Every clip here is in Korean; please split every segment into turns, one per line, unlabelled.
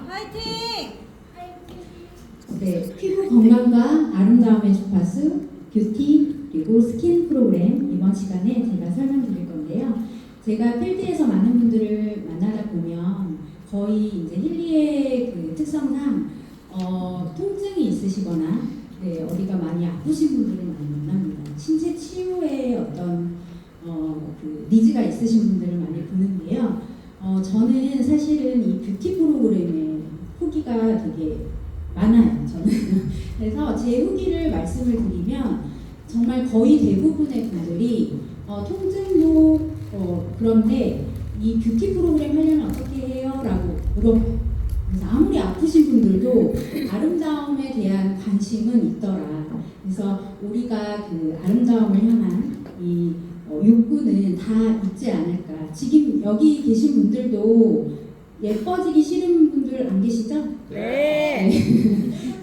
화이팅!
네, 피부 건강과 아름다움의 주파수, 뷰티, 그리고 스킨 프로그램 이번 시간에 제가 설명드릴 건데요. 제가 필드에서 많은 분들을 만나다 보면 거의 이제 힐리의 그 특성상 통증이 있으시거나 어디가 많이 아프신 분들을 많이 만납니다. 신체 치유에 어떤 그 니즈가 있으신 분들을 많이 보는데요. 저는 사실은 이 뷰티 프로그램에 후기가 되게 많아요. 저는 그래서 제 후기를 말씀을 드리면 정말 거의 대부분의 분들이 통증도 그런데 이 뷰티 프로그램 하려면 어떻게 해요? 라고 물어봐요. 그래서 아무리 아프신 분들도 아름다움에 대한 관심은 있더라. 그래서 우리가 그 아름다움을 향한 이 욕구는 다 있지 않을까. 지금 여기 계신 분들도 예뻐지기 싫은 분들 안 계시죠?
네.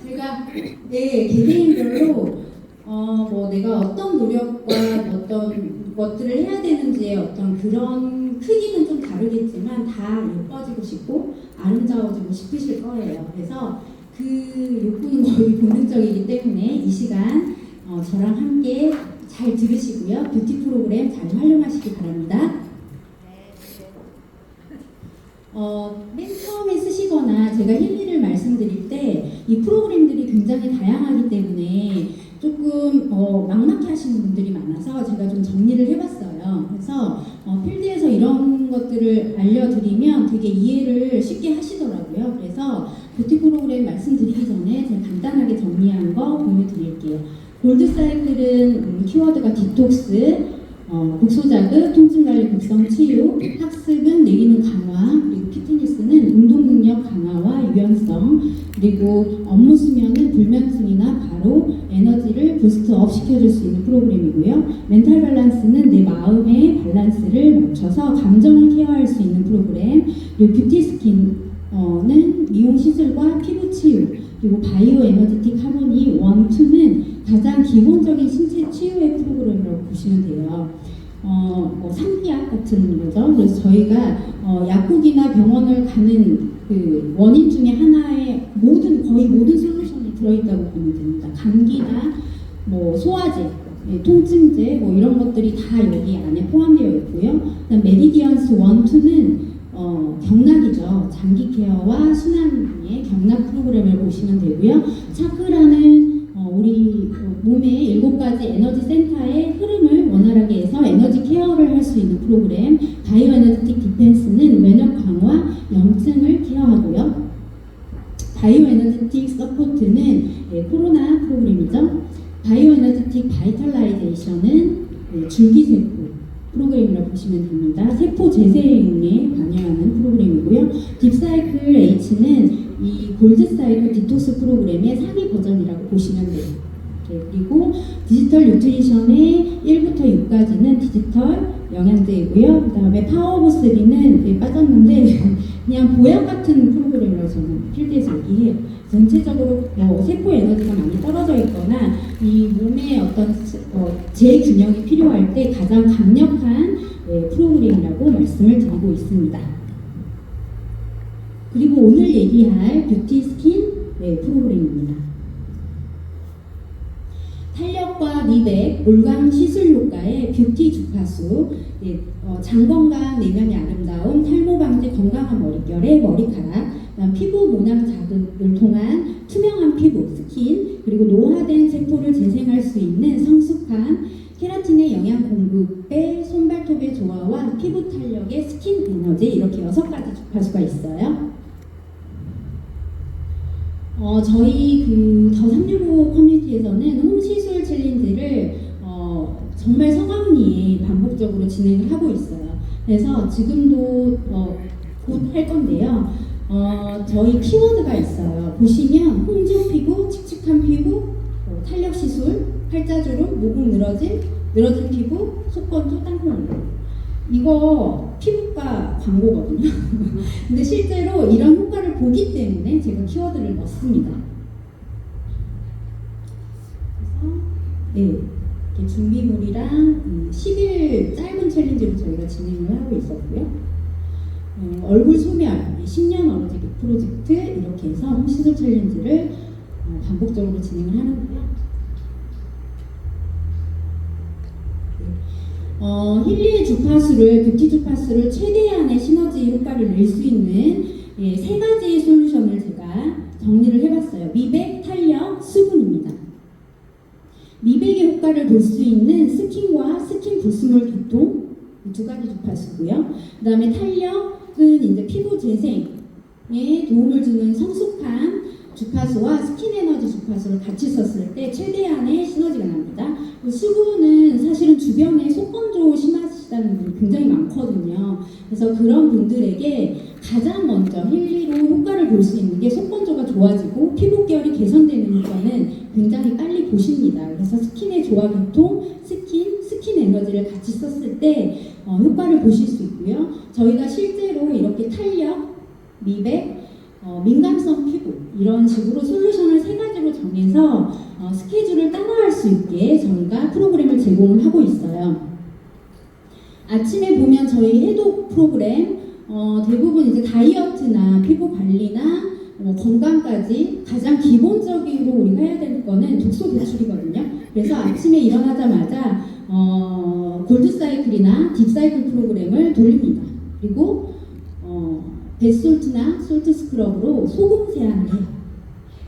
제가 개개인별로 뭐 내가 어떤 노력과 어떤 것들을 해야 되는지의 어떤 그런 크기는 좀 다르겠지만 다 예뻐지고 싶고 아름다워지고 싶으실 거예요. 그래서 그 욕구는 거의 본능적이기 때문에 이 시간 저랑 함께 잘 들으시고요. 뷰티 프로그램 잘 활용하시기 바랍니다. 맨 처음에 쓰시거나 제가 힐리를 말씀드릴 때 이 프로그램들이 굉장히 다양하기 때문에 조금 막막해 하시는 분들이 많아서 제가 좀 정리를 해봤어요. 그래서 필드에서 이런 것들을 알려드리면 되게 이해를 쉽게 하시더라고요. 그래서 뷰티 프로그램 말씀드리기 전에 제가 간단하게 정리한 거 보여드릴게요. 골드 사이클은 키워드가 디톡스, 국소자극, 통증관리 극성 치유, 학습은 뇌기능 강화, 그리고 피트니스는 운동 능력 강화와 유연성, 그리고 업무 수면은 불면증이나 바로 에너지를 부스트업 시켜줄 수 있는 프로그램이고요. 멘탈 밸런스는 내 마음의 밸런스를 맞춰서 감정을 케어할 수 있는 프로그램, 그리고 뷰티 스킨은 미용 시술과 피부 치유, 그리고 바이오 에너지틱 하모니 1, 2는 가장 기본적인 신체 치유의 프로그램이라고 보시면 돼요. 뭐 상비약 같은 거죠. 그래서 저희가 약국이나 병원을 가는 그 원인 중에 하나에 거의 모든 솔루션이 들어있다고 보면 됩니다. 감기나 뭐 소화제, 통증제 뭐 이런 것들이 다 여기 안에 포함되어 있고요. 그다음 메디디언스 1, 2는 경락이죠. 장기 케어와 순환의 경락 프로그램을 보시면 되고요. 차크라는 우리 몸의 7가지 에너지 센터의 흐름을 원활하게 해서 에너지 케어를 할 수 있는 프로그램. 바이오 에너지틱 디펜스는 면역 강화, 염증을 케어하고요. 바이오 에너지틱 서포트는 코로나 프로그램이죠. 바이오 에너지틱 바이탈라이제이션은 줄기세포 프로그램이라고 보시면 됩니다. 세포 재생에 관여하는 프로그램이고요. 딥사이클 H는 이 골드 사이클 디톡스 프로그램의 상위 버전이라고 보시면 돼요. 그리고 디지털 뉴트리션의 1부터 6까지는 디지털 영양제이고요. 그 다음에 파워 오브 3는 빠졌는데 그냥 보약 같은 프로그램이라고 저는 필드에서 얘기해요. 전체적으로 세포 에너지가 많이 떨어져 있거나 이 몸의 어떤 재균형이 필요할 때 가장 강력한 프로그램이라고 말씀을 드리고 있습니다. 그리고 오늘 얘기할 뷰티 스킨 프로그램입니다. 탄력과 미백, 올강 시술 효과의 뷰티 주파수, 장건강, 내면의 아름다움, 탈모 방지, 건강한 머릿결의 머리카락, 피부 모낭 자극을 통한 투명한 피부, 스킨, 그리고 노화된 세포를 재생할 수 있는 성숙함, 케라틴의 영양 공급의 손발톱의 조화와 피부 탄력의 스킨 에너지, 이렇게 6가지 주파수가 있어요. 저희 더 365 커뮤니티에서는 홈시술 챌린지를 정말 성황리에 반복적으로 진행을 하고 있어요. 그래서 지금도 곧 할 건데요. 저희 키워드가 있어요. 보시면 홍조 피부, 칙칙한 피부, 탄력 시술, 팔자주름, 모공 늘어진 피부, 속건조, 땅콩. 이거 피부과 광고거든요. 근데 실제로 이런 효과를 보기 때문에 제가 키워드를 넣습니다. 그래서 이렇게 준비물이랑 10일 짧은 챌린지로 저희가 진행을 하고 있었고요. 얼굴 소멸, 10년 어로지 프로젝트 이렇게 해서 시술 챌린지를 반복적으로 진행을 하는데요. 힐리의 주파수를, 뷰티 주파수를 최대한의 시너지 효과를 낼 수 있는 세 가지의 솔루션을 제가 정리를 해봤어요. 미백, 탄력, 수분입니다. 미백의 효과를 볼 수 있는 스킨과 스킨 불순물 개통 두 가지 주파수고요. 그 다음에 탄력은 이제 피부 재생에 도움을 주는 성숙한 주파수와 스킨 에너지 주파수를 같이 썼을 때 최대한의 시너지가 납니다. 수분은 사실은 주변에 속건조 심하시다는 분이 굉장히 많거든요. 그래서 그런 분들에게 가장 먼저 힐리로 효과를 볼 수 있는 게 속건조가 좋아지고 피부결이 개선되는 효과는 굉장히 빨리 보십니다. 그래서 스킨의 조화 개통, 스킨 에너지를 같이 썼을 때 효과를 보실 수 있고요. 저희가 실제로 이렇게 탄력, 미백, 민감성 피부 이런 식으로 솔루션을 세 가지로 정해서 스케줄을 따라할 수 있게 저희가 프로그램을 제공을 하고 있어요. 아침에 보면 저희 해독 프로그램 대부분 이제 다이어트나 피부 관리나 건강까지 가장 기본적으로 우리가 해야 되는 거는 독소 배출이거든요. 그래서 아침에 일어나자마자 골드 사이클이나 딥 사이클 프로그램을 돌립니다. 그리고 베솔트나 솔트 스크럽으로 소금 세안을 해요.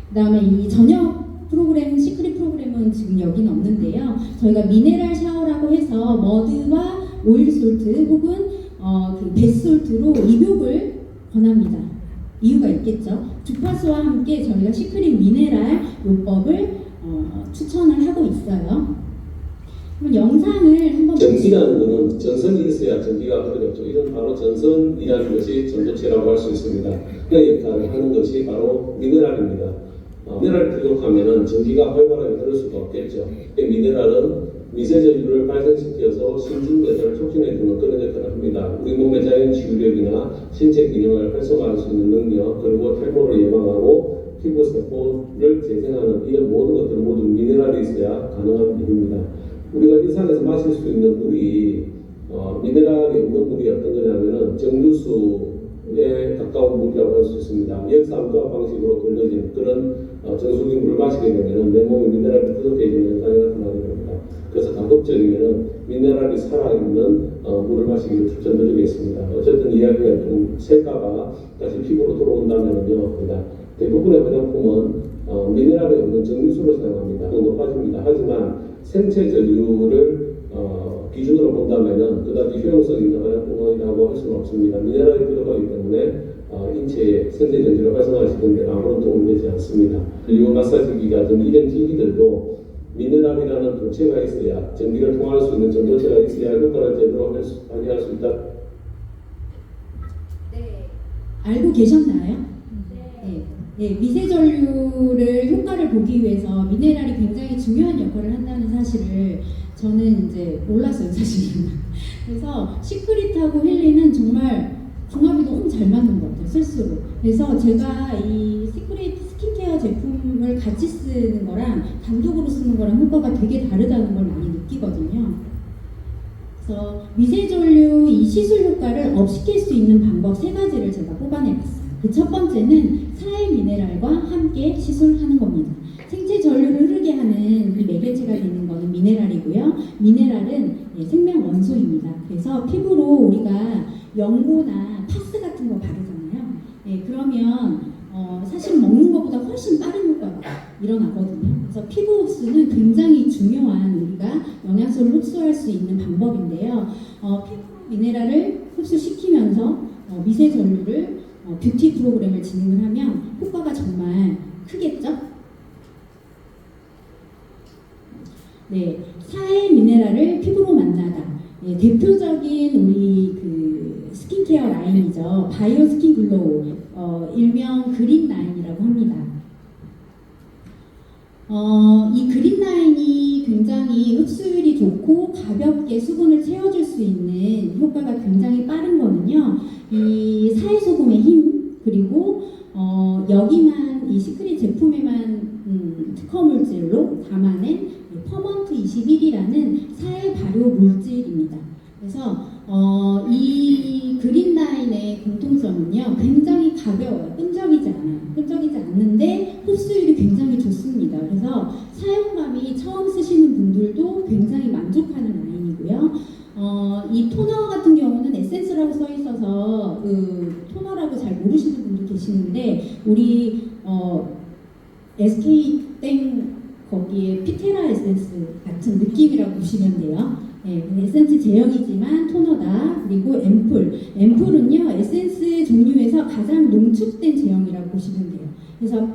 그 다음에 이 저녁 프로그램, 시크릿 프로그램은 지금 여기는 없는데요. 저희가 미네랄 샤워라고 해서 머드와 오일 솔트 혹은 그 베솔트로 입욕을 권합니다. 이유가 있겠죠. 주파수와 함께 저희가 시크릿 미네랄 요법을 추천을 하고 있어요. 그럼 영상을 한번
전기라는 것은 전선이 있어야 전기가 흐르겠죠. 이런 바로 전선이라는 것이 전도체라고 할 수 있습니다. 그 역할을 하는 것이 바로 미네랄입니다. 미네랄이 부족하면 전기가 활발하게 흐를 수가 없겠죠. 미네랄은 미세전류를 발생시켜서 신진대사를 촉진해주는 그런 역할을 합니다. 우리 몸의 자연 치유력이나 신체 기능을 활성화할 수 있는 능력, 그리고 탈모를 예방하고 피부 세포를 재생하는 이런 모든 것들은 모두 미네랄이 있어야 가능한 일입니다. 우리가 일상에서 마실 수 있는 물이 미네랄이 없는 물이 어떤 거냐면은 정류수에 가까운 물이라고 할 수 있습니다. 역삼투압 방식으로 걸러진 그런 정수기 물을 마시게 되면은 내 몸에 미네랄이 부족해지는 현상이 나타나게 됩니다. 그래서 가급적이면은 미네랄이 살아있는 물을 마시기를 추천드리겠습니다. 어쨌든 이야기가 좀 셀까봐 다시 피부로 돌아온다면은요, 그러니까 대부분의 화장품은 미네랄이 없는 정류수를 사용합니다. 높아집니다. 하지만 생체 전류를 기준으로 본다면은 그다지 효용성 있는 화장품이라고 할 수는 없습니다. 미네랄이 부족하기 때문에 인체의 생체 전류를 활성화시키는 데 아무런 도움이 되지 않습니다. 그리고 마사지기가 좀 이런 기기들도 미네랄이라는 도체가 있어야 전기를 통할 수 있는 전도체가 있어야 효과를 제대로 발휘할 수 있다.
네. 알고 계셨나요? 네. 네, 미세전류를 효과를 보기 위해서 미네랄이 굉장히 중요한 역할을 한다는 사실을 저는 이제 몰랐어요, 사실은. 그래서 시크릿하고 힐리는 정말 궁합이 너무 잘 맞는 것 같아요, 쓸수록. 그래서 제가 이 시크릿 스킨케어 제품을 같이 쓰는 거랑 단독으로 쓰는 거랑 효과가 되게 다르다는 걸 많이 느끼거든요. 그래서 미세전류 이 시술 효과를 업시킬 수 있는 방법 세 가지를 제가 뽑아내봤어요. 그 첫 번째는 사해 미네랄과 함께 시술하는 겁니다. 생체 전류를 흐르게 하는 이 매개체가 되는 것은 미네랄이고요. 미네랄은 생명 원소입니다. 그래서 피부로 우리가 연고나 파스 같은 거 바르잖아요. 그러면 사실 먹는 것보다 훨씬 빠른 효과가 일어나거든요. 그래서 피부 흡수는 굉장히 중요한 우리가 영양소를 흡수할 수 있는 방법인데요. 피부 미네랄을 흡수시키면서 미세 전류를 뷰티 프로그램을 진행을 하면 효과가 정말 크겠죠? 네, 사해 미네랄을 피부로 만나다. 대표적인 우리 그 스킨케어 라인이죠. 바이오 스킨 글로우, 일명 그린 라인이라고 합니다. 이 그린 라인이 굉장히 흡수율이 좋고 가볍게 수분을 채워줄 수 있는 효과가 굉장히 빠른 거는요. 이 사해소금의 힘, 그리고 여기만 이 시크릿 제품에만 특허 물질로 담아낸 퍼먼트 21이라는 사해 발효 물질입니다. 그래서 이 그린라인의 공통점은요, 굉장히 가벼워요. 끈적이지 않는데 흡수율이 굉장히 좋습니다. 그래서 사용감이 처음 쓰시는 분들도 굉장히 만족하는 라인이고요. 이 토너 같은 경우는 에센스라고 써 있어서 그 토너라고 잘 모르시는 분도 계시는데 우리 SK 땡 거기에 피테라 에센스 같은 느낌이라고 보시면 돼요. 네, 에센스 제형이지만 토너다. 그리고 앰플은요 에센스 종류에서 가장 농축된 제형이라고 보시면 돼요. 그래서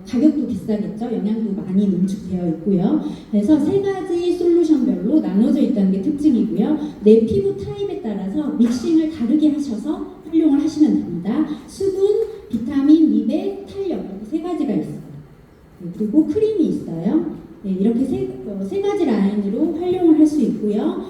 가격도 비싸겠죠. 영양도 많이 농축되어 있고요. 그래서 세 가지 솔루션별로 나눠져 있다는 게 특징이고요. 내 피부 타입에 따라서 믹싱을 다르게 하셔서 활용을 하시면 됩니다. 수분, 비타민, 미백, 탄력 이렇게 세 가지가 있어요. 네, 그리고 크림이 있어요. 네, 이렇게 세 가지 라인으로 활용을 할 수 있고요.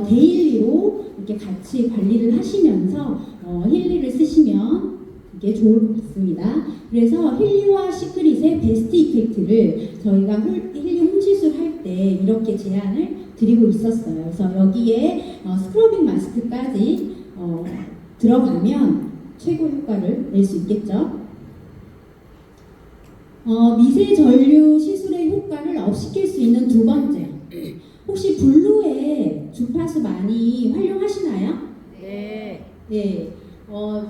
데일리로 이렇게 같이 관리를 하시면서 힐리를 쓰시면 이게 좋을 것 같습니다. 그래서 힐리와 시크릿의 베스트 이펙트를 저희가 힐리 홈시술 할 때 이렇게 제안을 드리고 있었어요. 그래서 여기에 스크러빙 마스크까지 들어가면 최고 효과를 낼 수 있겠죠. 미세 전류 시술의 효과를 업시킬 수 있는 두 번째, 혹시 블루에 주파수 많이 활용하시나요?
네.
네.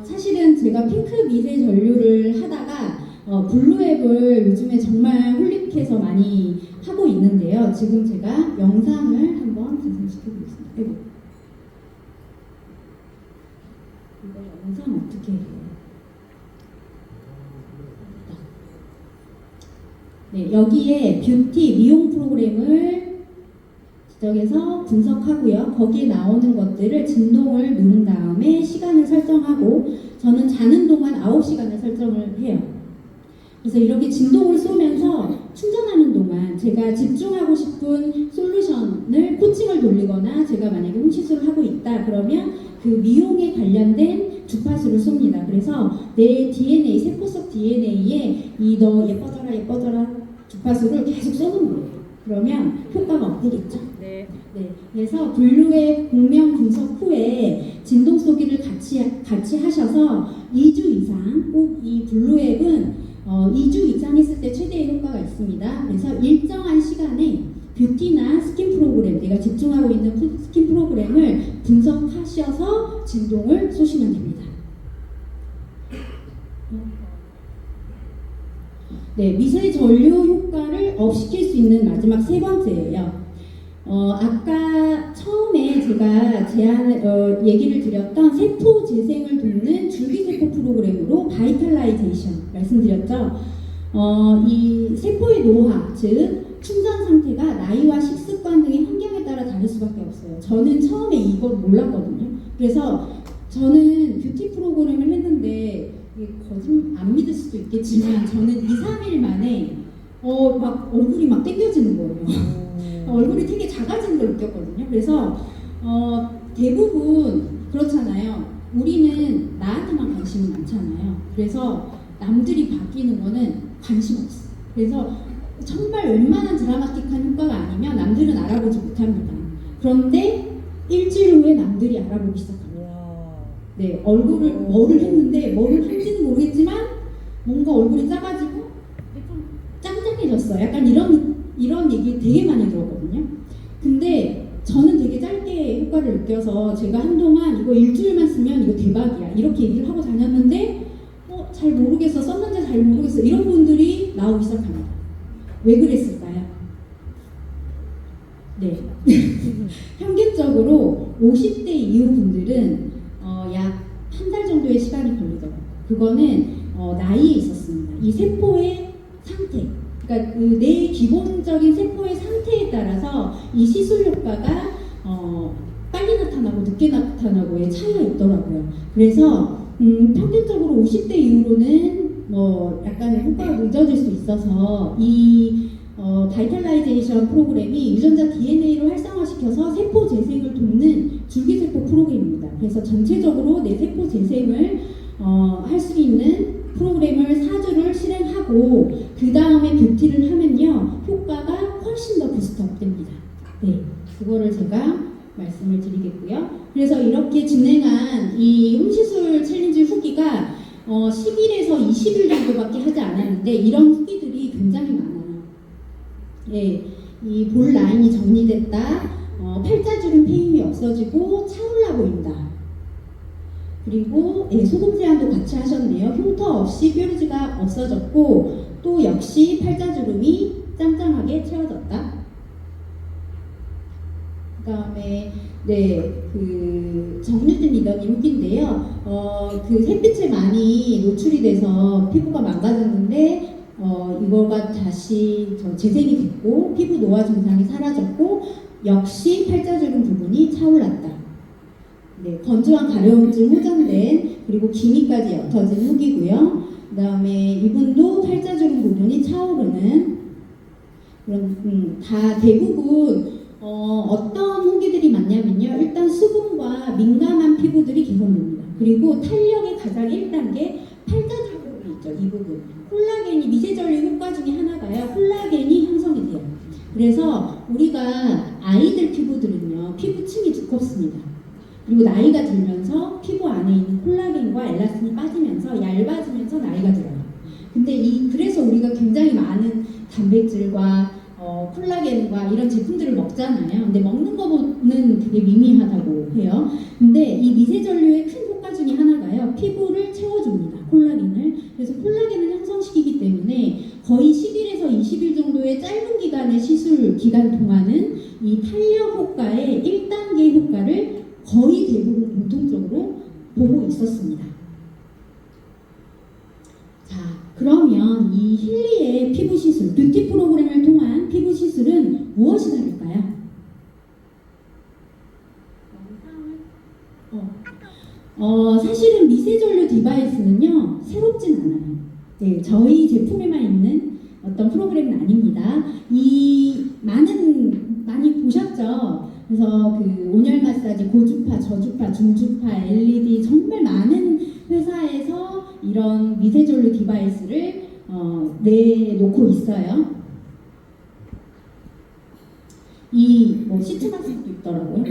사실은 제가 핑크 미세 전류를 하다가 블루앱을 요즘에 정말 홀릭해서 많이 하고 있는데요. 지금 제가 영상을 한번 재생시켜보겠습니다. 이거 영상 어떻게 해요? 네, 여기에 뷰티 미용 프로그램을 지정해서 분석하고요. 거기에 나오는 것들을 진동을 누른 다음에 시간을 설정하고 저는 자는 동안 9시간을 설정을 해요. 그래서 이렇게 진동을 쏘면서 충전하는 동안 제가 집중하고 싶은 솔루션을 코칭을 돌리거나 제가 만약에 홈시술을 하고 있다 그러면 그 미용에 관련된 주파수를 쏩니다. 그래서 내 DNA, 세포 속 DNA에 이 너 예뻐져라 주파수를 계속 쏘는 거예요. 그러면 효과가 없겠죠?
네.
네. 그래서 블루의 공명 분석 후에 진동 쏘기를 같이 하셔서 2주 이상, 꼭 이 블루앱은 2주 이상 했을 때 최대의 효과가 있습니다. 그래서 일정한 시간에 뷰티나 스킨 프로그램, 내가 집중하고 있는 스킨 프로그램을 분석하셔서 진동을 쏘시면 됩니다. 네, 미세 전류 효과를 업시킬 수 있는 마지막 세 번째예요. 아까 처음에 제가 얘기를 드렸던 세포 재생을 돕는 줄기세포 프로그램으로 바이탈라이제이션 말씀드렸죠. 이 세포의 노화, 즉 충전 상태가 나이와 식습관 등의 환경에 따라 다를 수밖에 없어요. 저는 처음에 이걸 몰랐거든요. 그래서 저는 뷰티 프로그램을 했는데 안 믿을 수도 있겠지만 저는 2, 3일 만에 막 얼굴이 막 땡겨지는 거예요. 얼굴이 되게 작아지는 걸 느꼈거든요. 그래서 대부분 그렇잖아요. 우리는 나한테만 관심이 많잖아요. 그래서 남들이 바뀌는 거는 관심 없어요. 그래서 정말 웬만한 드라마틱한 효과가 아니면 남들은 알아보지 못합니다. 그런데 일주일 후에 남들이 알아보기 시작합니다. 네, 뭐를 했는데 뭐를 한지는 모르겠지만 뭔가 얼굴이 작아지고 좀 짱짱해졌어. 약간 이런 얘기 되게 많이 들었거든요. 근데 저는 되게 짧게 효과를 느껴서 제가 한동안 이거 일주일만 쓰면 이거 대박이야 이렇게 얘기를 하고 다녔는데 잘 모르겠어, 썼는지 잘 모르겠어, 이런 분들이 나오기 시작합니다. 왜 그랬을까요? 네. 평균적으로 50대 이후 분들은 약 한 달 정도의 시간이 걸리더라고요. 그거는 나이에 있었습니다. 이 세포의 상태, 그러니까 내 기본적인 세포의 상태에 따라서 이 시술 효과가 빨리 나타나고 늦게 나타나고의 차이가 있더라고요. 그래서 평균적으로 50대 이후로는 약간 효과가 늦어질 수 있어서 이 바이탈라이제이션 프로그램이 유전자 DNA를 활성화시켜서 세포 재생을 돕는 줄기세포 프로그램입니다. 그래서 전체적으로 내 세포 재생을 할 수 있는 프로그램을 4주를 실행하고 그 다음에 뷰티를 하면요 효과가 훨씬 더 부스트업 됩니다. 네, 그거를 제가 말씀을 드리겠고요. 그래서 이렇게 진행한 이 홈시술 챌린지 후기가 10일에서 20일 정도밖에 하지 않았는데 이런 후기들이 굉장히 많아요. 예, 이 볼 라인이 정리됐다, 팔자주름 페임이 없어지고 차올라 보인다. 그리고 소금 세안도 같이 하셨네요. 흉터 없이 뾰루지가 없어졌고 또 역시 팔자주름이 짱짱하게 채워졌다. 그다음에 그 정유진 리더님 후기인데요. 그 햇빛에 많이 노출이 돼서 피부가 망가졌는데 이거가 다시 재생이 됐고 피부 노화 증상이 사라졌고 역시 팔자주름 부분이 차올랐다. 네, 건조한 가려움증 호전된 그리고 기미까지 옅어진 후기고요. 그다음에 이분도 팔자주름 부분이 차오르는 그런 다 대부분 어떤 후기들이 많냐면요. 일단 수분과 민감한 피부들이 개선됩니다. 그리고 탄력의 가장 1단계 팔자주름이 있죠. 이 부분. 콜라겐이 미세전류 효과 중에 하나가요. 콜라겐이 형성이 돼요. 그래서 우리가 아이들 피부들은요. 피부층이 두껍습니다. 그리고 나이가 들면서 피부 안에 있는 콜라겐과 엘라스틴이 빠지면서 얇아지면서 나이가 들어요. 근데 그래서 우리가 굉장히 많은 단백질과 콜라겐과 이런 제품들을 먹잖아요. 근데 먹는 거는 되게 미미하다고 해요. 근데 이 미세전류의 큰 효과 중에 하나가요. 피부를 채워줍니다. 콜라겐을. 그래서 콜라겐을 형성시키기 때문에 거의 10일에서 20일 정도의 짧은 기간의 시술 기간 동안은 이 탄력 효과의 1단계 효과를 거의 대부분 공통적으로 보고 있었습니다. 자, 그러면 이 힐리의 피부 시술, 뷰티 프로그램을 통한 피부 시술은 무엇이 다를까요? 사실은 미세전류 디바이스는요 새롭진 않아요. 네, 저희 제품에만 있는 어떤 프로그램은 아닙니다. 많이 보셨죠? 그래서 그 온열 마사지, 고주파, 저주파, 중주파, LED 정말 많은 회사에서 이런 미세전류 디바이스를 내놓고 있어요. 시트 마스크도 있더라고요.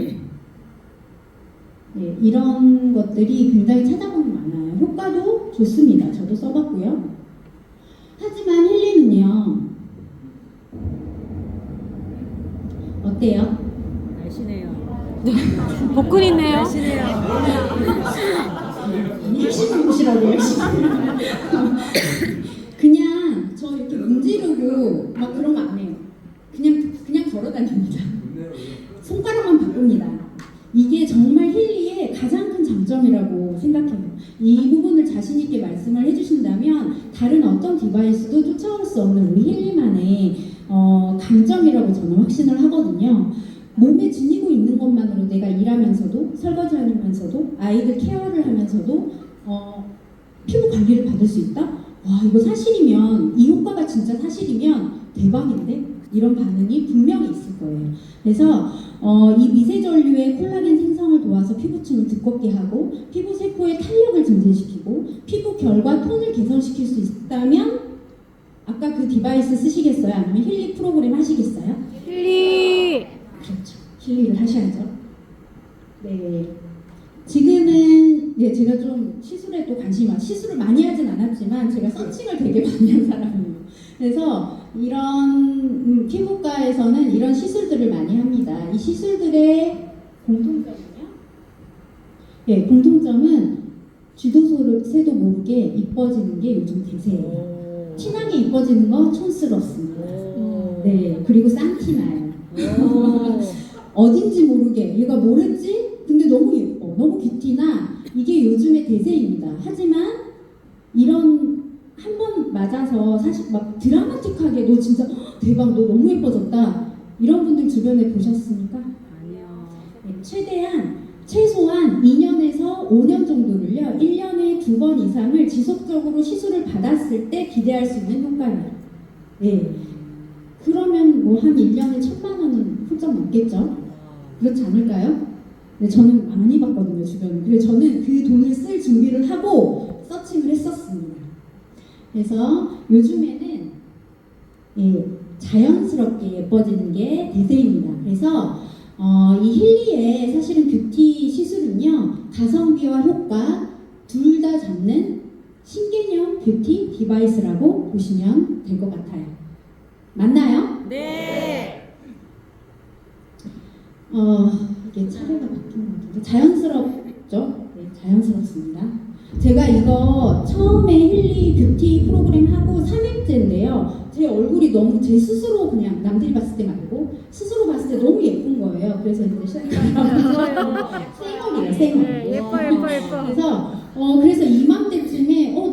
네, 이런 것들이 굉장히 찾아보면 많아요. 효과도 좋습니다. 저도 써봤고요. 하지만 힐리는요. 어때요?
날씬해요.
복근 있네요.
날씬해요.
열심히 보시라고요. 그냥 저 이렇게 문지르고 막 그러면 안 해요. 그냥 걸어 다닙니다. 손가락만 바꿉니다. 이게 정말 힐리의 가장 큰 장점이라고 생각해요. 이 부분을 자신 있게 말씀을 해주신다면 다른 어떤 디바이스도 쫓아올 수 없는 우리 힐리만의 강점이라고 저는 확신을 하거든요. 몸에 지니고 있는 것만으로 내가 일하면서도 설거지하면서도 아이들 케어를 하면서도 피부 관리를 받을 수 있다? 와, 이거 사실이면, 이 효과가 진짜 사실이면 대박인데? 이런 반응이 분명히 있을 거예요. 그래서 이 미세전류의 콜라겐 생성을 도와서 피부층을 두껍게 하고 피부 세포의 탄력을 증진시키고 피부 결과 톤을 개선시킬 수 있다면 아까 그 디바이스 쓰시겠어요? 아니면 힐리 프로그램 하시겠어요?
힐리.
그렇죠. 힐리를 하셔야죠. 네. 지금은 제가 좀 시술에 또 관심이 많아요. 시술을 많이 하진 않았지만 제가 서칭을 되게 많이 한 사람이에요. 그래서 이런 피부과에서는 이런 시술들을 많이 합니다. 이 시술들의 공통점은요? 공통점은 쥐도새도 모르게 이뻐지는 게 요즘 대세예요. 티나게 이뻐지는 거 촌스럽습니다. 네, 그리고 쌍티나요. 어딘지 모르게 얘가 뭘 했지? 근데 너무 예뻐, 너무 귀티나 이게 요즘의 대세입니다. 하지만 이런 한 번 맞아서 사실 막 드라마틱하게 너 진짜 대박, 너 너무 예뻐졌다 이런 분들 주변에 보셨습니까?
아니요.
네, 최소한 2년에서 5년 정도를요 1년에 2번 이상을 지속적으로 시술을 받았을 때 기대할 수 있는 효과예요. 네. 그러면 뭐 한 1년에 1,000만 원은 훌쩍 넘겠죠? 그렇지 않을까요? 네, 저는 많이 봤거든요, 주변에. 그래서 저는 그 돈을 쓸 준비를 하고 서칭을 했었습니다. 그래서 요즘에는 자연스럽게 예뻐지는 게 대세입니다. 그래서 이 힐리의 사실은 뷰티 시술은요, 가성비와 효과 둘 다 잡는 신개념 뷰티 디바이스라고 보시면 될 것 같아요. 맞나요?
네.
이게 차례가 바뀐 것 같은데 자연스럽죠? 네, 자연스럽습니다. 제가 이거 처음에 힐리 뷰티 프로그램 하고 3일째인데요. 제 얼굴이 너무 제 스스로 그냥 남들이 봤을 때 말고 스스로 봤을 때 너무 예쁜 거예요. 그래서 이제 쌩얼이에요, 쌩얼.
네, 예뻐.
그래서 이맘때쯤에 너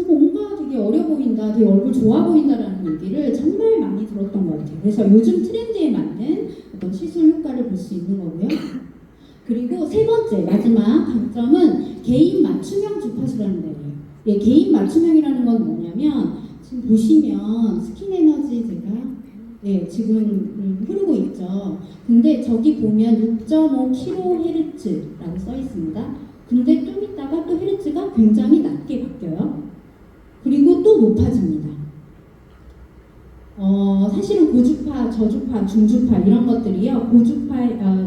뭔가 되게 어려 보인다, 되게 얼굴 좋아 보인다라는 얘기를 정말 많이 들었던 것 같아요. 그래서 요즘 트렌드에 맞는 어떤 시술 효과를 볼 수 있는 거고요. 그리고 세 번째 마지막 강점은 개인 맞춤형 주파수라는 거예요. 예, 개인 맞춤형이라는 건 뭐냐면 지금 보시면 스킨 에너지 제가 지금 흐르고 있죠. 근데 저기 보면 6.5kHz라고 써 있습니다. 근데 좀 있다가 또 헤르츠가 굉장히 낮게 바뀌어요. 그리고 또 높아집니다. 사실은 고주파, 저주파, 중주파 이런 것들이요,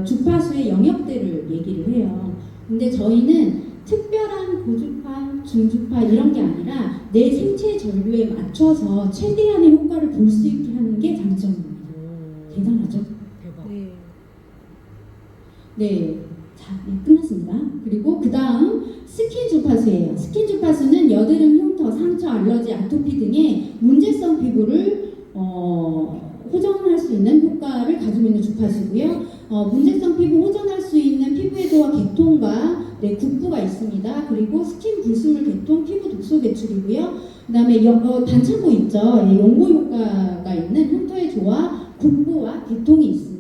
주파수의 영역대를 얘기를 해요. 근데 저희는 특별한 고주파, 중주파 이런 게 아니라 내 생체 전류에 맞춰서 최대한의 효과를 볼 수 있게 하는 게 장점입니다. 대단하죠?
대박.
네. 자, 끝났습니다. 그리고 그 다음 스킨 주파수예요. 스킨 주파수는 여드름, 흉터, 상처, 알러지, 아토피 등의 문제성 피부를 호전할 수 있는 효과를 가지고 있는 주파수고요. 문제성 피부 호전할 수 있는 피부에도와 개통과 국부가 있습니다. 그리고 스킨 불순물 개통, 피부 독소 배출이고요. 그 다음에 반창고 있죠. 연고 효과가 있는 흉터의 조화, 국부와 개통이 있습니다.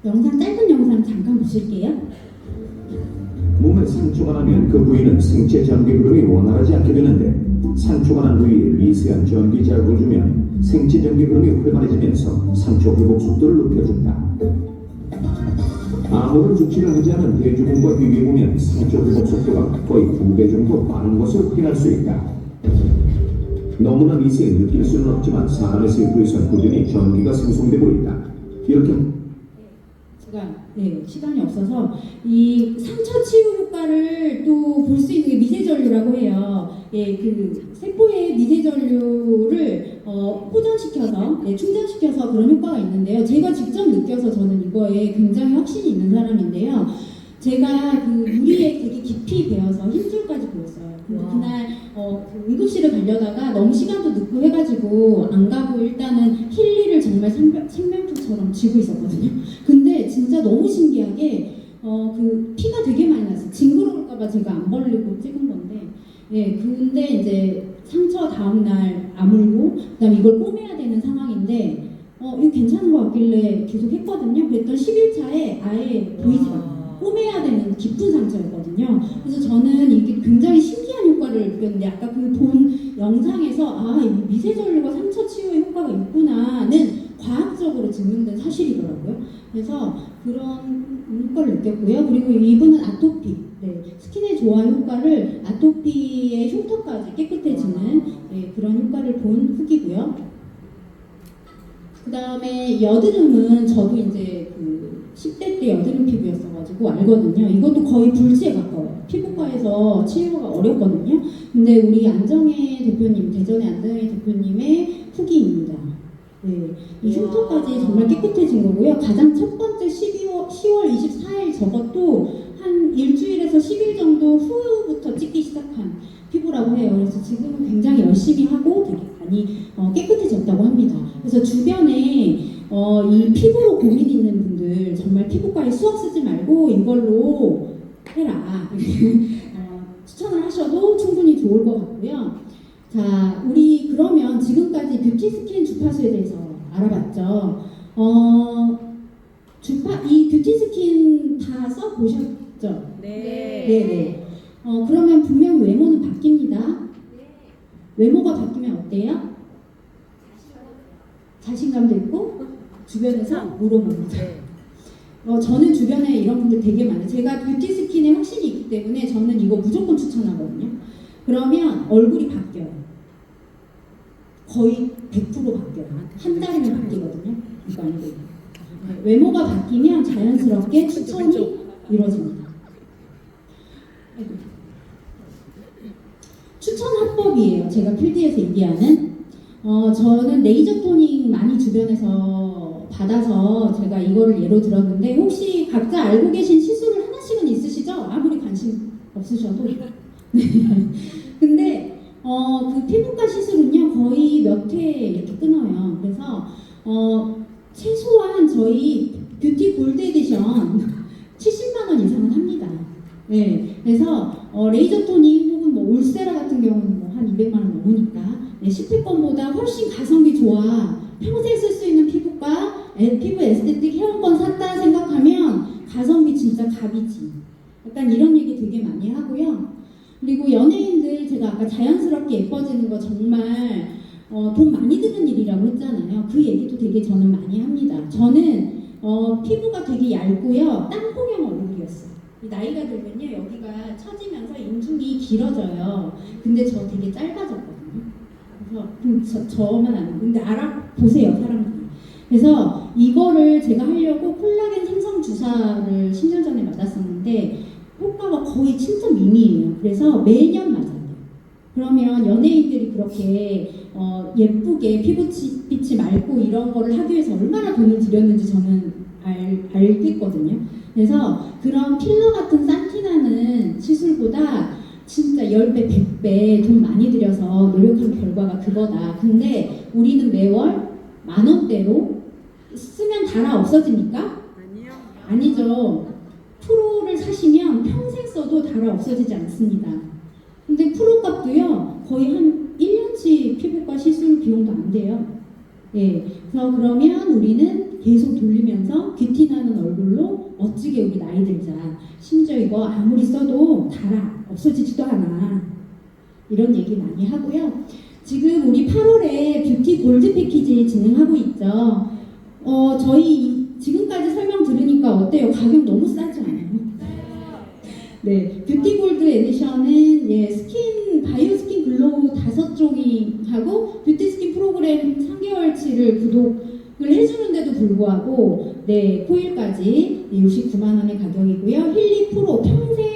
짧은 영상 잠깐 보실게요.
몸에 상처가 나면 그 부위는 생체 전기 흐름이 원활하지 않게 되는데, 상처가 난 부위에 미세한 전기 자극을 주면 생체 전기 흐름이 활발해지면서 상처 회복 속도를 높여준다. 아무런 조치를 하지 않은 대주근과 비교해보면 상처 회복 속도가 거의 2배 정도 빠른 것을 확인할 수 있다. 너무나 미세히 느낄 수는 없지만 사람의 세포에선 꾸준히 전기가 생성되고 있다. 이렇게
시간이 없어서 이 상처 치유 효과를 또 볼 수 있는 게 미세전류라고 해요. 그 세포의 미세전류를 호전시켜서 충전시켜서 그런 효과가 있는데요. 제가 직접 느껴서 저는 이거에 굉장히 확신이 있는 사람인데요. 제가 그 유리에 되게 깊이 베어서 힘줄까지 보였어요. 근데 그날 그 응급실을 가려다가 너무 시간도 늦고 해가지고 안 가고 일단은 힐리를 정말 생명줄처럼 쥐고 있었거든요. 근데 진짜 너무 신기하게 그 피가 되게 많이 났어요. 징그러울까봐 제가 안 벌리고 찍은 건데, 근데 이제 상처 다음날 아물고 그다음에 이걸 꼬매야 되는 상황인데 이거 괜찮은 것 같길래 계속 했거든요. 그랬더니 10일차에 아예 보이지 않아요. 꼬매야 되는 깊은 상처였거든요. 그래서 저는 이게 굉장히 신기한 효과를 느꼈는데, 아까 그 본 영상에서 이 미세전류가 상처 치유에 효과가 있구나는 과학적으로 증명된 사실이더라고요. 그래서 그런 효과를 느꼈고요. 그리고 이분은 아토피, 스킨의 조화 효과를 아토피의 흉터까지 깨끗해지는 그런 효과를 본 후기고요. 그 다음에 여드름은 저도 이제 그 10대 때 여드름 피부였어가지고 알거든요. 이것도 거의 불치에 가까워요. 피부과에서 치료가 어렵거든요. 근데 우리 안정혜 대표님, 대전의 안정혜 대표님의 후기입니다. 이 흉터까지 정말 깨끗해진 거고요. 가장 첫 번째 10월 24일 저것도 한 일주일에서 10일 정도 후부터 찍기 시작한 피부라고 해요. 그래서 지금은 굉장히 열심히 하고 되게 많이 깨끗해졌다고 합니다. 그래서 주변에 이 피부로 고민 있는 분들 정말 피부과에 수학 쓰지 말고 이걸로 해라 추천을 하셔도 충분히 좋을 것 같고요. 자, 우리 그러면 지금까지 뷰티 스킨 주파수에 대해서 알아봤죠. 이 뷰티 스킨 다 써보셨죠? 네네. 그러면 분명 외모는 바뀝니다. 외모가 바뀌면 어때요? 자신감도 있고 주변에서 물어봅니다. 저는 주변에 이런 분들 되게 많아요. 제가 뷰티 스킨에 확신이 있기 때문에 저는 이거 무조건 추천하거든요. 그러면 얼굴이 바뀌어요. 거의 100% 바뀌어요. 한 달이면 바뀌거든요. 이거 아니고. 네, 외모가 바뀌면 자연스럽게 추천이 이루어집니다. 아이고. 추천 화법이에요. 제가 필드에서 얘기하는. 저는 레이저 토닝 많이 주변에서 받아서 제가 이거를 예로 들었는데 혹시 각자 알고 계신 시술을 하나씩은 있으시죠? 아무리 관심 없으셔도. 네. 근데 그 피부과 시술은요 거의 몇 회 이렇게 끊어요. 그래서 최소한 저희 뷰티 골드 에디션 70만 원 이상은 합니다. 네, 그래서 레이저 토닝 혹은 뭐 울세라 같은 경우는 뭐 한 200만 원 넘으니까 네, 10회권보다 훨씬 가성비 좋아. 평생 쓸 수 있는 피부과 피부 에스테틱 회원권 샀다 생각하면 가성비 진짜 갑이지. 약간 이런 얘기 되게 많이 하고요. 그리고 연예인들 제가 아까 자연스럽게 예뻐지는 거 정말 돈 많이 드는 일이라고 했잖아요. 그 얘기도 되게 저는 많이 합니다. 저는 피부가 되게 얇고요. 땅콩형 얼굴이었어요. 나이가 들면요 여기가 처지면서 인중이 길어져요. 근데 저 되게 짧아졌거든요. 그래서 저만 아니고 근데 알아보세요 사람들이. 그래서 이거를 제가 하려고 콜라겐 생성 주사를 10년 전에 맞았었는데 효과가 거의 진짜 미미해요. 그래서 매년 맞아요. 그러면 연예인들이 그렇게 예쁘게 피부빛이 맑고 이런 거를 하기 위해서 얼마나 돈을 들였는지 저는 알겠거든요. 그래서 그런 필러 같은 싼티나는 시술보다 진짜 10배, 100배 돈 많이 들여서 노력한 결과가 그거다. 근데 우리는 매월 10,000원대로 쓰면 달아 없어집니까? 아니죠. 프로를 사시면 평생 써도 달아 없어지지 않습니다. 근데 프로 값도요 거의 한 1년치 피부과 시술 비용도 안 돼요. 예, 그래서 그러면 우리는 계속 돌리면서 뷰티 나는 얼굴로 멋지게 우리 나이 들자. 심지어 이거 아무리 써도 달아 없어지지도 않아. 이런 얘기 많이 하고요. 지금 우리 8월에 뷰티 골드 패키지 진행하고 있죠. 저희 지금까지 설명 들으니까 어때요? 가격 너무 싸지 않아요? 네, 뷰티 골드 에디션은 스킨 바이오 스킨 글로우 5종이 하고 뷰티 스킨 프로그램 3개월치를 구독을 해주는데도 불구하고 코일까지 69만 원의 가격이고요. 힐리 프로 평생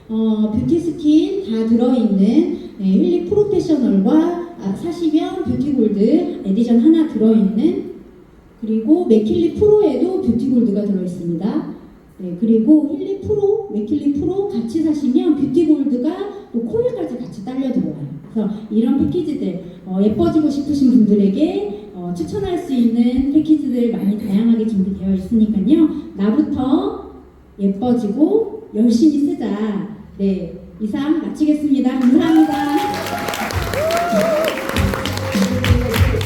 뷰티 스킨 다 들어있는 힐리 프로페셔널과 사시면 뷰티 골드 에디션 하나 들어있는 그리고 맥킬리 프로에도 뷰티 골드가 들어있습니다. 네, 그리고 힐리 프로, 맥킬리 프로 같이 사시면 뷰티 골드가 또 코일까지 같이 딸려 들어와요. 그래서 이런 패키지들 예뻐지고 싶으신 분들에게 추천할 수 있는 패키지들 많이 다양하게 준비되어 있으니까요. 나부터 예뻐지고 열심히 쓰자. 네, 이상 마치겠습니다. 감사합니다.